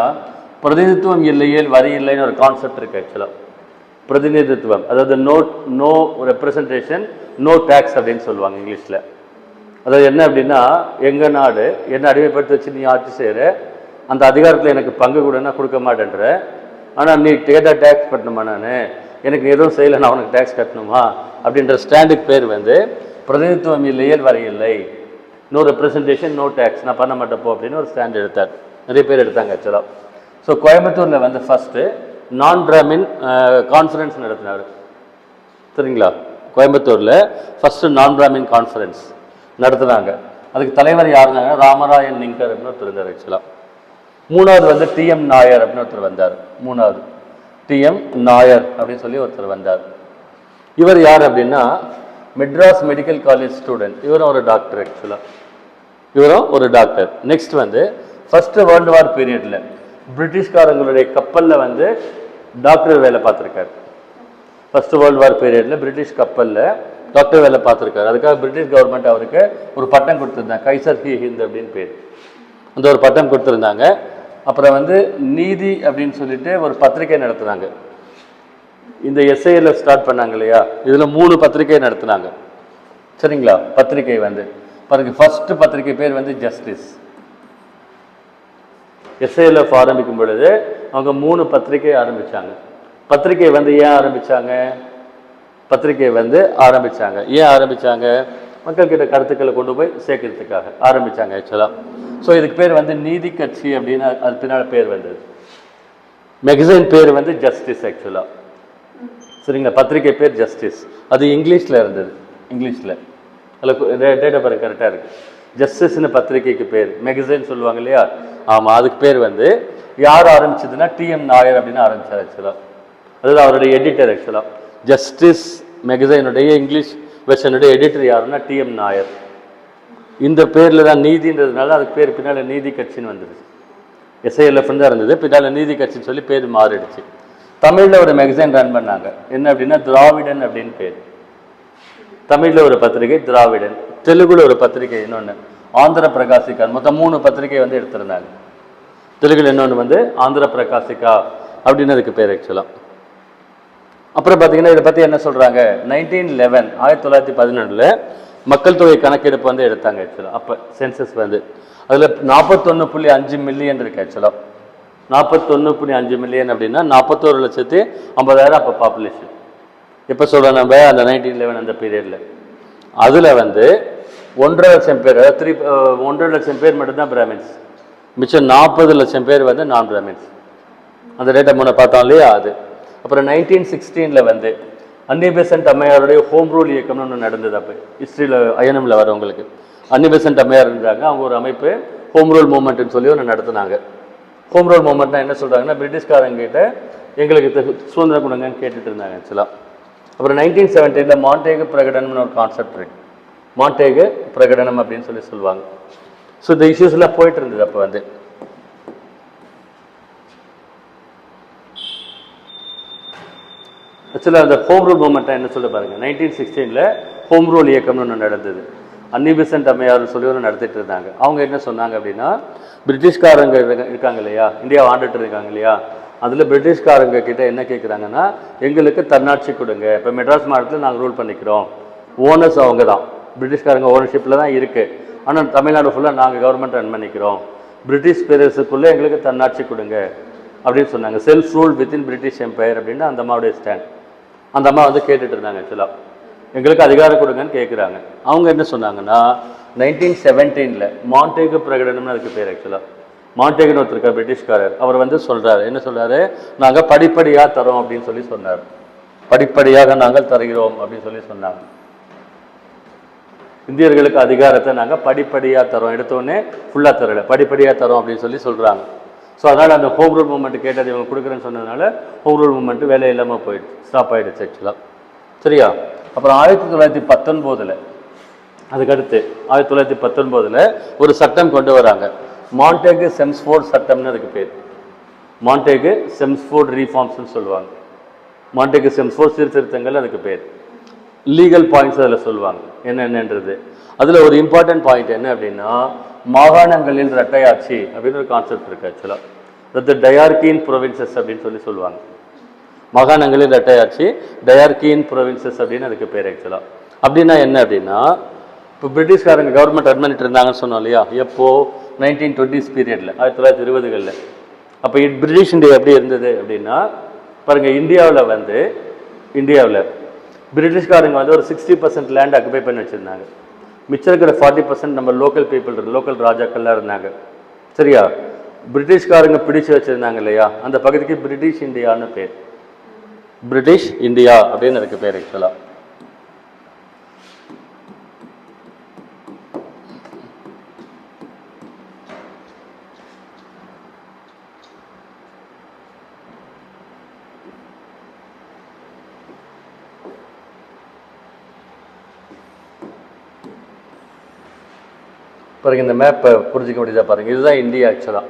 பிரதிநிதித்துவம் இல்லையேல் வரி இல்லைன்னு ஒரு கான்செப்ட் இருக்குது ஆக்சுவலாக. பிரதிநிதித்துவம், அதாவது நோ ரெப்ரசன்டேஷன் நோ டேக்ஸ் அப்படின்னு சொல்லுவாங்க இங்கிலீஷில். அதாவது என்ன அப்படின்னா, எங்கள் நாடு என்ன அடிமைப்படுத்தி வச்சு நீ ஆட்சி செய்கிற, அந்த அதிகாரத்தில் எனக்கு பங்கு கூடனா கொடுக்க மாட்டேன்ற, ஆனால் நீ கேட்டால் டேக்ஸ் கட்டணுமா, நான் எனக்கு எதுவும் செய்யலை நான் உனக்கு டேக்ஸ் கட்டணுமா அப்படின்ற ஸ்டாண்டுக்கு பேர் வந்து பிரதிநிதித்துவம் இல்லையேல் வரி இல்லை, நோ ரெப்ரசன்டேஷன் நோ டேக்ஸ், நான் பண்ண மாட்டேப்போ அப்படின்னு ஒரு ஸ்டாண்ட் எடுத்தார். நிறைய பேர் எடுத்தாங்க ஆக்சுவலாக. ஸோ கோயம்புத்தூரில் வந்து ஃபஸ்ட்டு நான் பிராமின் கான்ஃபரன்ஸ் நடத்தினார். சரிங்களா? கோயம்புத்தூரில் ஃபஸ்ட்டு நான் பிராமின் கான்ஃபரன்ஸ் நடத்துனாங்க. அதுக்கு தலைவர் யாருனாங்க, ராமராயன் லிங்கர் அப்படின்னு ஒருத்தர் இருந்தார் ஆக்சுவலாக. 3வது வந்து டிஎம் நாயர் அப்படின்னு ஒருத்தர் வந்தார். 3வது டிஎம் நாயர் அப்படின்னு சொல்லி ஒருத்தர் வந்தார். இவர் யார் அப்படின்னா மெட்ராஸ் மெடிக்கல் காலேஜ் ஸ்டூடெண்ட். இவரும் ஒரு டாக்டர் ஆக்சுவலாக. இவரும் ஒரு டாக்டர். நெக்ஸ்ட் வந்து ஃபஸ்ட்டு வேர்ல்டு வார் பீரியடில் பிரிட்டிஷ்காரங்களுடைய கப்பலில் வந்து டாக்டர் வேலை பார்த்துருக்காரு. ஃபஸ்ட்டு வேர்ல்டு வார் பீரியடில் பிரிட்டிஷ் கப்பலில் டாக்டர் வேலை பார்த்துருக்காரு. அதுக்காக பிரிட்டிஷ் கவர்மெண்ட் அவருக்கு ஒரு பட்டம் கொடுத்துருந்தாங்க, கைசர் ஹி ஹிந்த் அப்படின்னு பேர். அந்த ஒரு பட்டம் கொடுத்துருந்தாங்க. அப்புறம் வந்து நீதி அப்படின்னு சொல்லிட்டு ஒரு பத்திரிகை நடத்துனாங்க. இந்த எஸ்ஐல ஸ்டார்ட் பண்ணாங்க இல்லையா, இதில் 3 பத்திரிகை நடத்துனாங்க. சரிங்களா? பத்திரிகை வந்து பாருங்க, ஃபர்ஸ்ட் பத்திரிகை பேர் வந்து ஜஸ்டிஸ். எஸ்ஐஎல்எஃப் ஆரம்பிக்கும் பொழுது அவங்க 3 பத்திரிகை ஆரம்பித்தாங்க. பத்திரிகை வந்து ஏன் ஆரம்பித்தாங்க, பத்திரிகை வந்து ஆரம்பித்தாங்க ஏன் ஆரம்பித்தாங்க, மக்கள்கிட்ட கருத்துக்களை கொண்டு போய் சேர்க்கறதுக்காக ஆரம்பித்தாங்க ஆக்சுவலாக. ஸோ இதுக்கு பேர் வந்து நீதி கட்சி அப்படின்னு அது பின்னால் பேர் வந்தது. மேகசைன் பேர் வந்து ஜஸ்டிஸ் ஆக்சுவலாக. சரிங்களா? பத்திரிகை பேர் ஜஸ்டிஸ். அது இங்கிலீஷில் இருந்தது. இங்கிலீஷில் அதில் டேட் ஆஃப் பர்த் கரெக்டாக இருக்குது. ஜஸ்டிஸ்னு பத்திரிகைக்கு பேர். மேகசைன் சொல்லுவாங்க இல்லையா, ஆமாம், அதுக்கு பேர் வந்து யார் ஆரம்பிச்சதுன்னா டிஎம் நாயர் அப்படின்னு ஆரம்பித்தார் ஆக்சுவலாக. அதாவது அவருடைய எடிட்டர் ஆக்சுவலாக. ஜஸ்டிஸ் மேகசைனுடைய இங்கிலீஷ் வெர்ஷனுடைய எடிட்டர் யாருன்னா டிஎம் நாயர். இந்த பேரில் தான் நீதின்றதுனால அதுக்கு பேர் பின்னால் நீதி கட்சின்னு வந்துடுச்சு. எஸ்ஐஎல்எஃப் தான் இருந்தது, பின்னால் நீதி கட்சின்னு சொல்லி பேர் மாறிடுச்சு. தமிழில் ஒரு மேகசைன் ரன் பண்ணாங்க. என்ன அப்படின்னா திராவிடன் அப்படின்னு பேர். தமிழில் ஒரு பத்திரிகை திராவிடன், தெலுங்குல ஒரு பத்திரிகை இன்னொன்று ஆந்திர பிரகாசிகா. மொத்தம் 3 பத்திரிகை வந்து எடுத்திருந்தாங்க. தெலுங்குல இன்னொன்று வந்து ஆந்திர பிரகாசிகா அப்படின்னு அதுக்கு பேர் ஆக்சுவலாக. அப்புறம் பார்த்தீங்கன்னா இதை பற்றி என்ன சொல்கிறாங்க, 1911 மக்கள் தொகை கணக்கெடுப்பு வந்து எடுத்தாங்க ஆக்சுவலாக. அப்போ சென்சஸ் வந்து அதில் 41.5 மில்லியன் இருக்குது ஆக்சுவலாக. 41.5 மில்லியன் அப்படின்னா 41,50,000 அப்போ பாப்புலேஷன். எப்போ சொல்கிறோம் நம்ம, அந்த 1911 அந்த பீரியடில். அதில் வந்து 1.5 லட்சம் பேர், 1.5 லட்சம் பேர் மட்டும்தான் பிராமின்ஸ். மிச்சம் 40 லட்சம் பேர் வந்து நான் பிராமின்ஸ். அந்த டேட்டா முன்னே பார்த்தோம் இல்லையா அது. அப்புறம் 1916 வந்து அன்னி பெசன்ட் அம்மையாருடைய ஹோம் ரூல் இயக்கம்னு ஒன்று நடந்தது. அப்போ ஹிஸ்ட்ரியில் ஐஎன்எம்ல வரவங்களுக்கு அன்னி பெசன்ட் அம்மையார் இருந்தாங்க. அவங்க ஒரு அமைப்பு ஹோம் ரூல் மூவ்மெண்ட்னு சொல்லி ஒன்று நடத்துனாங்க. ஹோம் ரூல் மூவ்மெண்ட்னா என்ன சொல்கிறாங்கன்னா, பிரிட்டிஷ்காரங்கிட்ட எங்களுக்கு சுதந்திரம் கொடுங்கன்னு கேட்டுட்டு இருந்தாங்க ஆக்சுவலாக. அப்புறம் 1917 மாண்டேகு பிரகடனம்னு ஒரு கான்செப்ட் இருக்கு. மாண்டேகு பிரகடனம் அப்படின்னு சொல்லி சொல்லுவாங்க. ஸோ இந்த இஷ்யூஸ்லாம் போயிட்டு இருந்தது அப்போ வந்து. ஆக்சுவலாக அந்த ஹோம் ரூல் மூவ்மெண்ட்டை என்ன சொல்ல பாருங்கள், 1916 ஹோம் ரூல் இயக்கம்னு ஒன்று நடந்தது. அன்னி பெசன்ட் அம்மையார்னு சொல்லி ஒன்று நடத்திட்டு இருந்தாங்க. அவங்க என்ன சொன்னாங்க அப்படின்னா, பிரிட்டிஷ்காரங்க இருக்காங்க இல்லையா, இந்தியாவை ஆண்டுட்டு இருக்காங்க இல்லையா, அதில் பிரிட்டிஷ்காரங்க கிட்ட என்ன கேட்குறாங்கன்னா, எங்களுக்கு தன்னாட்சி கொடுங்க. இப்போ மெட்ராஸ் மாநிலத்தில் நாங்கள் ரூல் பண்ணிக்கிறோம், ஓனர்ஸ் அவங்க தான், பிரிட்டிஷ்காரங்க ஓனர்ஷிப்பில் தான் இருக்குது, ஆனால் தமிழ்நாடு ஃபுல்லாக நாங்கள் கவர்மெண்ட் ரன் பண்ணிக்கிறோம், பிரிட்டிஷ் பேரரசுக்குள்ளே எங்களுக்கு தன்னாட்சி கொடுங்க அப்படின்னு சொன்னாங்க. Self rule within British empire அப்படின்னு அந்த அம்மாவுடைய ஸ்டாண்ட். அந்த அம்மா வந்து கேட்டுட்டு இருந்தாங்க. ஆக்சுவலாக எங்களுக்கு அதிகாரம் கொடுங்கன்னு கேட்குறாங்க. அவங்க என்ன சொன்னாங்கன்னா 1917 மாண்டேகு பிரகடனம்னு அதுக்கு பேர். ஆக்சுவலாக மாண்டேகுன்னு ஒருத்தருக்கார் பிரிட்டிஷ்காரர். அவர் வந்து சொல்கிறாரு, என்ன சொல்கிறாரு, நாங்கள் படிப்படியாக தரோம் அப்படின்னு சொல்லி சொன்னார். படிப்படியாக நாங்கள் தருகிறோம் அப்படின்னு சொல்லி சொன்னாங்க. இந்தியர்களுக்கு அதிகாரத்தை நாங்கள் படிப்படியாக தரோம், எடுத்தோடனே ஃபுல்லாக தரலை, படிப்படியாக தரோம் அப்படின்னு சொல்லி சொல்கிறாங்க. ஸோ அதனால் அந்த ஹோம் ரூல் மூவ்மெண்ட் கேட்டது இவங்க கொடுக்குறேன்னு சொன்னதுனால ஹோம் ரூல் மூவ்மெண்ட்டு வேலை இல்லாமல் போயிடுச்சு, ஸ்டாப் ஆகிடுச்சு ஆக்சுவலாக. சரியா? அப்புறம் 1919 அதுக்கடுத்து 1919 ஒரு சட்டம் கொண்டு வராங்க. மாண்டேகு செம்ஸ்ஃபோர்ட் சட்டம்னு அதுக்கு பேர். மாண்டேகு செம்ஸ்ஃபோர்ட் ரீஃபார்ம்ஸ்னு சொல்லுவாங்க. மாண்டேகு செம்ஸ்ஃபோர்ட் சீர்திருத்தங்கள் அதுக்கு பேர். லீகல் பாயிண்ட்ஸ் அதில் சொல்லுவாங்க என்னென்னன்றது. அதில் ஒரு இம்பார்ட்டன்ட் பாயிண்ட் என்ன அப்படின்னா, மாகாணங்களில் இரட்டையாட்சி அப்படின்னு ஒரு கான்செப்ட் இருக்குது ஆக்சுவலாக. அதாவது டயார்கின் ப்ரொவின்சஸ் அப்படின்னு சொல்லுவாங்க. மாகாணங்களில் இரட்டையாட்சி, டயார்கின் ப்ரொவின்சஸ் அப்படின்னு அதுக்கு பேர் ஆக்சுவலாக. அப்படின்னா என்ன அப்படின்னா, இப்போ பிரிட்டிஷ்காரங்க கவர்மெண்ட் ரன் பண்ணிட்டு இருந்தாங்கன்னு சொன்னோம் இல்லையா, எப்போ 1920s பீரியடில் 1920களில். அப்போ பிரிட்டிஷ் இந்தியா எப்படி இருந்தது அப்படின்னா, பாருங்கள், இந்தியாவில் பிரிட்டிஷ்காரங்க வந்து ஒரு 60% லேண்ட் அக்குபை பண்ணி வச்சுருந்தாங்க. மிச்சம் இருக்கிற 40% நம்ம லோக்கல் பீப்புள், லோக்கல் ராஜாக்கள்லாம் இருந்தாங்க. சரியா? பிரிட்டிஷ்காரங்க பிடிச்சு வச்சுருந்தாங்க இல்லையா, அந்த பகுதிக்கு பிரிட்டிஷ் இந்தியான்னு பேர். பிரிட்டிஷ் இந்தியா அப்படின்னு அதுக்கு பேர் ஆக்சுவலாக. பாருங்க, இந்த மேப்பை புரிஞ்சிக்க முடியுதா பாருங்க. இதுதான் இந்தியா ஆக்சுவலாக.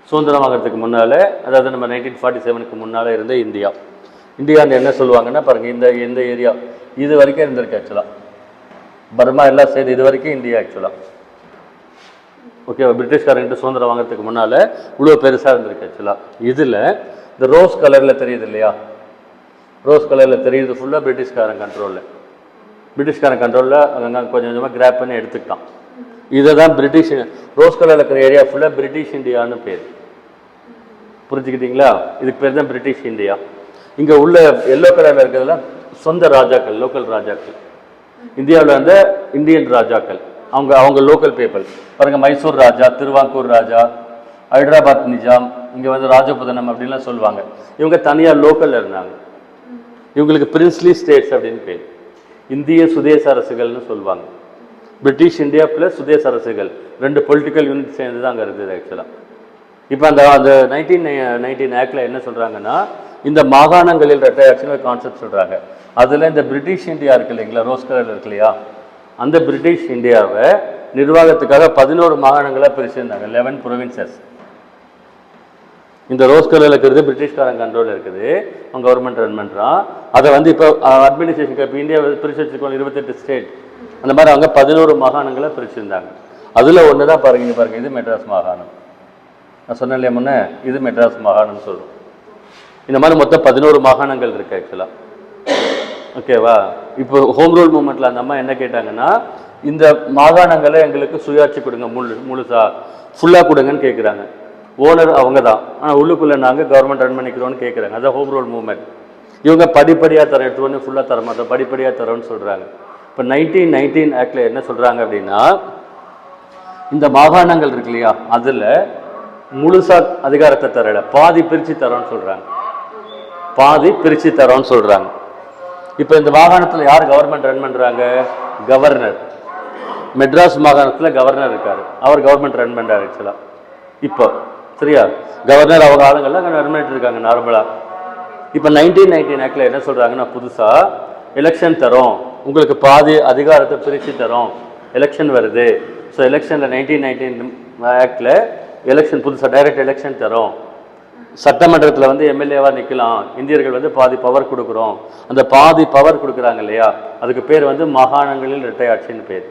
சுதந்திரமாகிறதுக்கு முன்னால், அதாவது நம்ம 1947க்கு முன்னால் இருந்த இந்தியா. இந்தியான்னு என்ன சொல்லுவாங்கன்னா பாருங்க, இந்த ஏரியா இது வரைக்கும் இருந்திருக்கு ஆக்சுவலாக. பர்மா எல்லாம் சேர்ந்து இது வரைக்கும் இந்தியா ஆக்சுவலாக. ஓகே, பிரிட்டிஷ்காரங்கிட்ட சுதந்திரம் வாங்கிறதுக்கு முன்னால் இவ்வளோ பெருசாக இருந்திருக்கு ஆக்சுவலாக. இதில் இந்த ரோஸ் கலரில் தெரியுது இல்லையா, ரோஸ் கலரில் தெரியுது ஃபுல்லாக பிரிட்டிஷ்காரன் கண்ட்ரோலில். பிரிட்டிஷ்காரன் கண்ட்ரோலில் அங்கே கொஞ்சம் கொஞ்சமாக கிராப் பண்ணி எடுத்துக்கிட்டான். இதை தான் பிரிட்டிஷ், ரோஸ் கலரில் இருக்கிற ஏரியா ஃபுல்லாக பிரிட்டிஷ் இந்தியான்னு பேர். புரிஞ்சுக்கிட்டீங்களா? இதுக்கு பேர் தான் பிரிட்டிஷ் இந்தியா. இங்கே உள்ள எல்லோ கலரில் இருக்கிறதுலாம் சொந்த ராஜாக்கள், லோக்கல் ராஜாக்கள். இந்தியாவில் வந்து இந்தியன் ராஜாக்கள், அவங்க லோக்கல் பீப்புள். பாருங்க, மைசூர் ராஜா, திருவாங்கூர் ராஜா, ஹைதராபாத் நிஜாம், இங்கே வந்து ராஜபுதனம் அப்படின்லாம் சொல்லுவாங்க. இவங்க தனியாக லோக்கலில் இருந்தாங்க. இவங்களுக்கு பிரின்ஸ்லி ஸ்டேட்ஸ் அப்படின்னு பேர். இந்திய சுதேச அரசுகள்னு சொல்லுவாங்க. பிரிட்டிஷ் இந்தியா ப்ளஸ் சுதேச அரசுகள், ரெண்டு பொலிட்டிக்கல் யூனிட் சேர்ந்து தான் அங்கே இருந்தது ஆக்சுவலாக. இப்போ அந்த 1919 ஆக்டில் என்ன சொல்கிறாங்கன்னா, இந்த மாகாணங்களில் இரட்டையாட்சின்னு ஒரு கான்செப்ட் சொல்கிறாங்க. அதில் இந்த பிரிட்டிஷ் இந்தியா இருக்கு இல்லைங்களா, ரோஸ் கலரில் இருக்கு இல்லையா, அந்த பிரிட்டிஷ் இந்தியாவை நிர்வாகத்துக்காக 11 மாகாணங்களாக பிரிச்சிருந்தாங்க, 11 ப்ரொவின்சஸ். இந்த ரோஸ் கலரில் இருக்கிறது பிரிட்டிஷ்காரன் கண்ட்ரோலில் இருக்குது, அவங்க கவர்மெண்ட் ரன் பண்ணுறான். அதை வந்து இப்போ அட்மினிஸ்ட்ரேஷனுக்கு இப்போ இந்தியா பிரித்து வச்சுருக்கோம் 28 ஸ்டேட். அந்த மாதிரி அவங்க 11 மாகாணங்களை பிரிச்சுருந்தாங்க. அதில் ஒன்று தான் பாருங்க, இது மெட்ராஸ் மாகாணம். நான் சொன்னேன் இல்லையா முன்னே, இது மெட்ராஸ் மாகாணம்னு சொல்கிறோம். இந்த மாதிரி மொத்தம் 11 மாகாணங்கள் இருக்குது ஆக்சுவலாக. ஓகேவா? இப்போ ஹோம் ரூல் மூவ்மெண்ட்டில் அந்த அம்மா என்ன கேட்டாங்கன்னா, இந்த மாகாணங்களை எங்களுக்கு சுயாட்சி கொடுங்க, முழுசா ஃபுல்லாக கொடுங்கன்னு கேட்குறாங்க. ஓனர் அவங்க தான், ஆனால் உள்ளுக்குள்ளே நாங்கள் கவர்மெண்ட் ரன் பண்ணிக்கிறோன்னு கேட்குறாங்க. அதான் ஹோம் ரூல் மூவ்மெண்ட். இவங்க படிப்படியாக தர, எடுத்துகிட்டு ஃபுல்லாக தர மாட்டோம், படிப்படியாக தரோன்னு சொல்கிறாங்க. இப்போ 1919 ஆக்டில் என்ன சொல்கிறாங்க அப்படின்னா, இந்த மாகாணங்கள் இருக்கு இல்லையா, அதில் முழுசா அதிகாரத்தை தரல, பாதி பிரித்து தரோன்னு சொல்கிறாங்க. பாதி பிரித்து தரோன்னு சொல்கிறாங்க. இப்போ இந்த மாகாணத்தில் யார் கவர்மெண்ட் ரன் பண்ணுறாங்க? கவர்னர். மெட்ராஸ் மாகாணத்தில் கவர்னர் இருக்கார், அவர் கவர்மெண்ட் ரன் பண்ணுறாரு ஆக்சுவலாக. இப்போ சரியா, கவர்னர் அவங்க ஆளுங்கள்லாம் ரன் பண்ணிட்டு இருக்காங்க நார்மலாக. இப்போ 1919 ஆக்டில் என்ன சொல்கிறாங்கன்னா, புதுசாக எலெக்ஷன் தரோம், உங்களுக்கு பாதி அதிகாரத்தை பிரித்து தரோம், எலெக்ஷன் வருது. ஸோ எலெக்ஷனில் 1919 ஆக்டில் எலெக்ஷன் புதுசாக டைரக்ட் எலெக்ஷன் தரோம், சட்டமன்றத்தில் வந்து எம்எல்ஏவாக நிற்கலாம், இந்தியர்கள் வந்து பாதி பவர் கொடுக்குறோம். அந்த பாதி பவர் கொடுக்குறாங்க இல்லையா, அதுக்கு பேர் வந்து மாகாணங்களில் இரட்டையாட்சின்னு பேர்.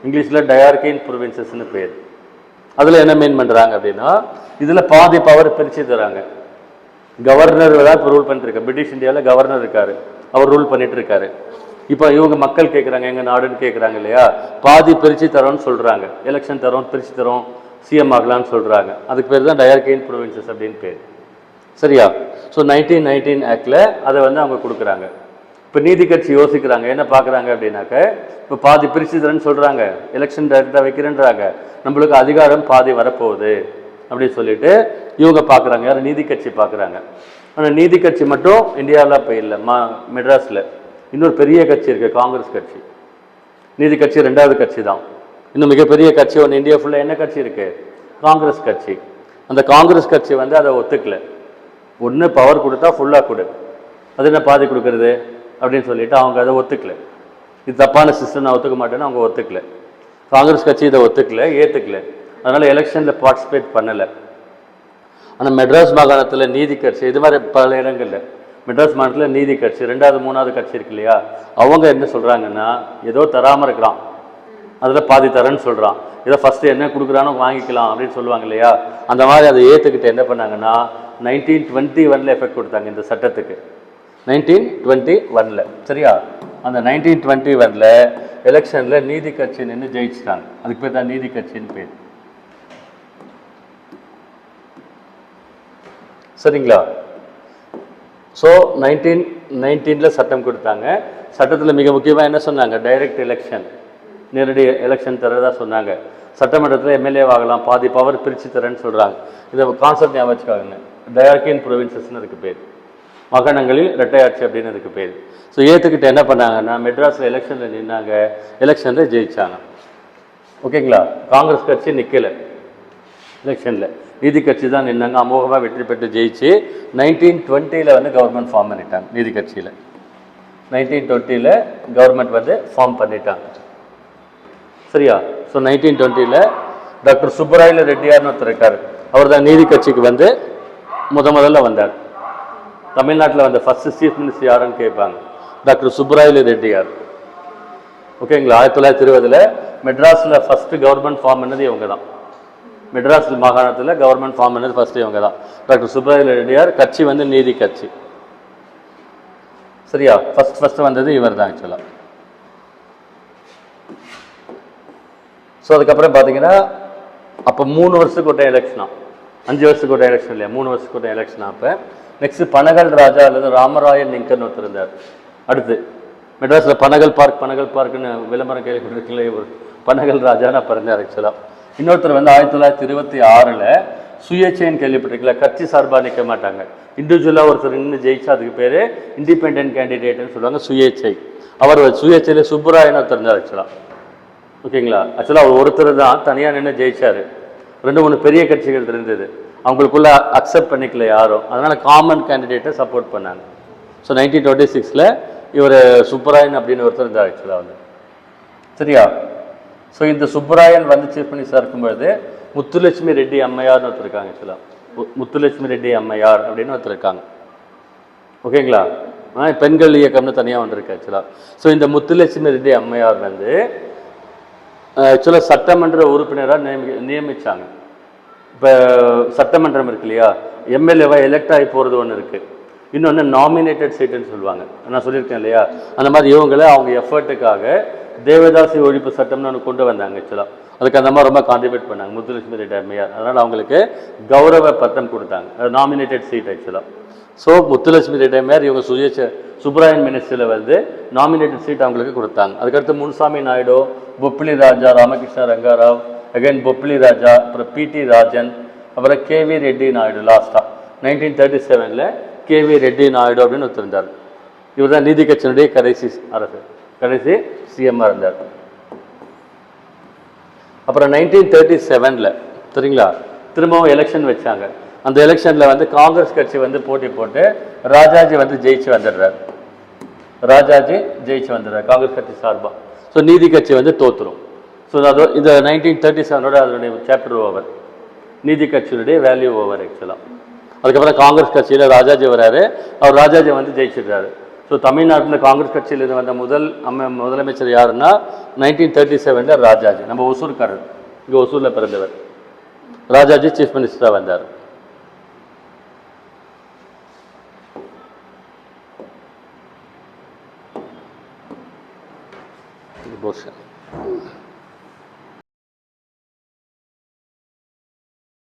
இங்கிலீஷில் டயார்கின் ப்ரொவின்சஸ்ன்னு பேர். அதில் என்ன மீன் பண்ணுறாங்க அப்படின்னா, இதில் பாதி பவர் பிரித்து தராங்க. கவர்னர் தான் இப்போ ரூல் பண்ணிட்டு இருக்காரு. பிரிட்டிஷ் இந்தியாவில் கவர்னர் இருக்கார், அவர் ரூல் பண்ணிட்டு இருக்காரு. இப்போ இவங்க மக்கள் கேட்குறாங்க, எங்கள் நாடுன்னு கேட்குறாங்க இல்லையா, பாதி பிரித்து தரோன்னு சொல்கிறாங்க. எலெக்ஷன் தரோம், பிரித்து தரோம், சிஎம் ஆகலான்னு சொல்கிறாங்க. அதுக்கு பேர் தான் டயர்கெயின் ப்ரொவின்சஸ் அப்படின்னு பேர். சரியா? ஸோ 1919 ஆக்டில் அதை வந்து அவங்க கொடுக்குறாங்க. இப்போ நீதி கட்சி யோசிக்கிறாங்க, என்ன பார்க்குறாங்க அப்படின்னாக்க, இப்போ பாதி பிரித்து தரேன்னு சொல்கிறாங்க, எலெக்ஷன் டைரெக்டாக வைக்கிறேன்றாங்க, நம்மளுக்கு அதிகாரம் பாதி வரப்போகுது அப்படின்னு சொல்லிட்டு இவங்க பார்க்குறாங்க. யாரும் நீதி கட்சி பார்க்குறாங்க. ஆனால் நீதி கட்சி மட்டும் இந்தியாவில் இப்போ இல்லை. மெட்ராஸில் இன்னொரு பெரிய கட்சி இருக்குது, காங்கிரஸ் கட்சி. நீதி கட்சி ரெண்டாவது கட்சி தான். இன்னும் மிகப்பெரிய கட்சி ஒன்று இந்தியா ஃபுல்லாக என்ன கட்சி இருக்குது? காங்கிரஸ் கட்சி. அந்த காங்கிரஸ் கட்சி வந்து அதை ஒத்துக்கலை. ஒன்று பவர் கொடுத்தா ஃபுல்லாக கொடு, அது என்ன பாதி கொடுக்குறது அப்படின்னு சொல்லிட்டு அவங்க அதை ஒத்துக்கலை. இது தப்பான சிஸ்டம், நான் ஒத்துக்க மாட்டேன்னு அவங்க ஒத்துக்கலை. காங்கிரஸ் கட்சி இதை ஒத்துக்கலை, ஏற்றுக்கலை. அதனால் எலெக்ஷனில் பார்ட்டிசிபேட் பண்ணலை. ஆனால் மெட்ராஸ் மாகாணத்தில் நீதி கட்சி, இது மாதிரி பல இடங்களில் மெட்ராஸ் மாநிலத்தில் நீதி கட்சி ரெண்டாவது மூணாவது கட்சி இருக்கு இல்லையா, அவங்க என்ன சொல்கிறாங்கன்னா, ஏதோ தராமல் இருக்கிறான், அதில் பாதி தரேன்னு சொல்கிறான், இதை ஃபஸ்ட்டு என்ன கொடுக்குறானோ வாங்கிக்கலாம் அப்படின்னு சொல்லுவாங்க இல்லையா, அந்த மாதிரி அதை ஏற்றுக்கிட்டு என்ன பண்ணாங்கன்னா 1921 எஃபெக்ட் கொடுத்தாங்க இந்த சட்டத்துக்கு. 1921 சரியா? அந்த 1921 எலெக்ஷனில் நீதி கட்சி நின்று ஜெயிச்சிட்டாங்க. அதுக்கு பேர் தான் நீதி கட்சின்னு பேர். சரிங்களா? ஸோ 1919 சட்டம் கொடுத்தாங்க. சட்டத்தில் மிக முக்கியமாக என்ன சொன்னாங்க? டைரக்ட் எலெக்ஷன், நேரடி எலெக்ஷன் தரதா சொன்னாங்க. சட்டமன்றத்தில் எம்எல்ஏ ஆகலாம், பாதி பவர் பிரித்து தரேன்னு சொல்கிறாங்க. இதை கான்செப்ட் ஞாபகம் வச்சுக்காங்க. டயர்கெயின் ப்ரொவின்சஸ்ன்னு அதுக்கு பேர், மாகாணங்களில் இரட்டையாட்சி அப்படின்னு அதுக்கு பேர். ஸோ ஏற்றுக்கிட்ட என்ன பண்ணாங்கன்னா, மெட்ராஸில் எலெக்ஷனில் நின்னாங்க, எலெக்ஷனில் ஜெயிச்சாங்க. ஓகேங்களா? காங்கிரஸ் கட்சி நிற்கலை எலெக்ஷனில், நீதி கட்சி தான் நின்னாங்க, அமோகமாக வெற்றி பெற்று ஜெயிச்சு 1920 வந்து கவர்மெண்ட் ஃபார்ம் பண்ணிட்டாங்க. நீதி கட்சியில் 1920 கவர்மெண்ட் வந்து ஃபார்ம் பண்ணிட்டாங்க. சரியா? ஸோ 1920 டாக்டர் சுப்பராயலு ரெட்டியார்னு ஒருத்தர் இருக்கார். அவர் தான் நீதி கட்சிக்கு வந்து முதல்ல வந்தார். தமிழ்நாட்டில் வந்த ஃபர்ஸ்ட் சீஃப் மினிஸ்டர் யாருன்னு கேட்பாங்க, டாக்டர் சுப்பராயலு ரெட்டியார். ஓகேங்களா? 1920 மெட்ராஸில் ஃபஸ்ட்டு கவர்மெண்ட் ஃபார்ம் பண்ணது இவங்க தான். மெட்ராஸ் மாகாணத்தில் கவர்மெண்ட் ஃபார்ம் பண்ணது ஃபஸ்ட்டு இவங்க தான், டாக்டர் சுப்பராயலு ரெட்டியார். கட்சி வந்து நீதி கட்சி. சரியா? ஃபஸ்ட்டு வந்தது இவர் தான் ஆக்சுவலாக. ஸோ அதுக்கப்புறம் பார்த்தீங்கன்னா, அப்போ 3 வருஷத்துக்கு ஒரு எலெக்ஷனா, 5 வருஷத்துக்கு ஒரு எலெக்ஷன் இல்லையா, 3 வருஷத்துக்கு ஒரு எலெக்ஷனா. அப்போ நெக்ஸ்ட் பனகல் ராஜா அல்லது ராமராயன் லிங்கன் ஒருத்தர் இருந்தார். அடுத்து மெட்ராஸில் பனகல் பார்க்குன்னு விளம்பரம் கேள்விப்பட்டிருக்கீங்களே, ஒரு பனகல் ராஜான்னு அப்போ இருந்தார் ஆக்சுவலாக. இன்னொருத்தர் வந்து 1926 சுயேட்சைன்னு கேள்விப்பட்டிருக்கீங்களா, கட்சி சார்பாக நிற்க மாட்டாங்க, இண்டிவிஜுவலாக ஒருத்தர் நின்று ஜெயிச்சா அதுக்கு பேர் இண்டிபெண்டன்ட் கேண்டிடேட்னு சொல்லுவாங்க, சுயேட்சை. அவர் சுயேட்சையில் சுப்புராயன் ஒருத்தர் இருந்தார் ஆக்சுவலாக. ஓகேங்களா? ஆக்சுவலாக அவர் ஒருத்தர் தான் தனியாக நின்று ஜெயிச்சார். 2-3 பெரிய கட்சிகள் இருந்தது, அவங்களுக்குள்ள அக்செப்ட் பண்ணிக்கல யாரும், அதனால் காமன் கேண்டிடேட்டை சப்போர்ட் பண்ணாங்க. ஸோ 1926 இவர் சுப்பராயன் அப்படின்னு ஒருத்தர் இருந்தார் ஆக்சுவலாக வந்து. சரியா? ஸோ இந்த சுப்பராயன் வந்து சீஃப் மினிஸ்டராக இருக்கும்பொழுது முத்துலட்சுமி ரெட்டி அம்மையார்னு ஒருத்தர் இருக்காங்க ஆக்சுவலாக. முத்துலட்சுமி ரெட்டி அம்மையார் அப்படின்னு ஒருத்தர் இருக்காங்க. ஓகேங்களா? பெண்கள் இயக்கம்னு தனியாக வந்திருக்கு ஆக்சுவலாக. ஸோ இந்த முத்துலட்சுமி ரெட்டி அம்மையார் வந்து ஆக்சுவலாக சட்டமன்ற உறுப்பினராக நியமித்தாங்க. இப்போ சட்டமன்றம் இருக்கு இல்லையா, எம்எல்ஏவாக எலெக்ட் ஆகி போகிறது ஒன்று இருக்குது, இன்னொன்று நாமினேட்டட் சீட்டுன்னு சொல்லுவாங்க. நான் சொல்லியிருக்கேன் இல்லையா, அந்த மாதிரி இவங்களை அவங்க எஃபர்ட்டுக்காக தேவதாசி ஒழிப்பு சட்டம்னு ஒன்று கொண்டு வந்தாங்க ஆக்சுவலாக. அதுக்கு அந்த மாதிரி ரொம்ப கான்ட்ரிபியூட் பண்ணாங்க முத்துலட்சுமி ரெட்டி அம்மையார். அதனால் அவங்களுக்கு கௌரவ பட்டம் கொடுத்தாங்க, அது நாமினேட்டட் சீட் ஆக்சுவலாக. ஸோ முத்துலட்சுமி ரெட்டி அம்மையார் இவங்க சுப்ராயன் மினிஸ்டரில் வந்து நாமினேட்டட் சீட் அவங்களுக்கு கொடுத்தாங்க. அதுக்கடுத்து முனுசாமி நாயுடு, பொப்பிலி ராஜா, ராமகிருஷ்ண ரங்காராவ், அகைன் பொப்பிலி ராஜா, அப்புறம் பிடி ராஜன், அப்புறம் கேவி ரெட்டி நாயுடு. லாஸ்ட்டாக 1937 கேவி ரெட்டி நாயுடு அப்படின்னு ஒருத்தர். இவர் தான் நீதி கட்சியினுடைய கடைசி சிஎம்மாக இருந்தார். அப்புறம் 1937 சரிங்களா, திரும்பவும் எலெக்ஷன் வச்சாங்க. அந்த எலெக்ஷனில் வந்து காங்கிரஸ் கட்சி வந்து போட்டி போட்டு ராஜாஜி வந்து ஜெயிச்சு வந்துடுறார். காங்கிரஸ் கட்சி சார்பாக. ஸோ நீதி கட்சி வந்து தோற்றுரும். ஸோ அது இந்த 1937 அதனுடைய சாப்டர் ஓவர், நீதி கட்சியினுடைய வேல்யூ ஓவர் ஆக்சுவலாக. அதுக்கப்புறம் காங்கிரஸ் கட்சியில் ராஜாஜி வராரு, அவர் ராஜாஜி வந்து ஜெயிச்சிடுறாரு. ஸோ தமிழ்நாட்டில் காங்கிரஸ் கட்சியிலிருந்து வந்த முதலமைச்சர் யாருன்னா 1937 ராஜாஜி. நம்ம ஒசூர்காரர், இங்கே ஒசூரில் பிறந்தவர் ராஜாஜி சீஃப் மினிஸ்டராக வந்தார். போர்ஷன்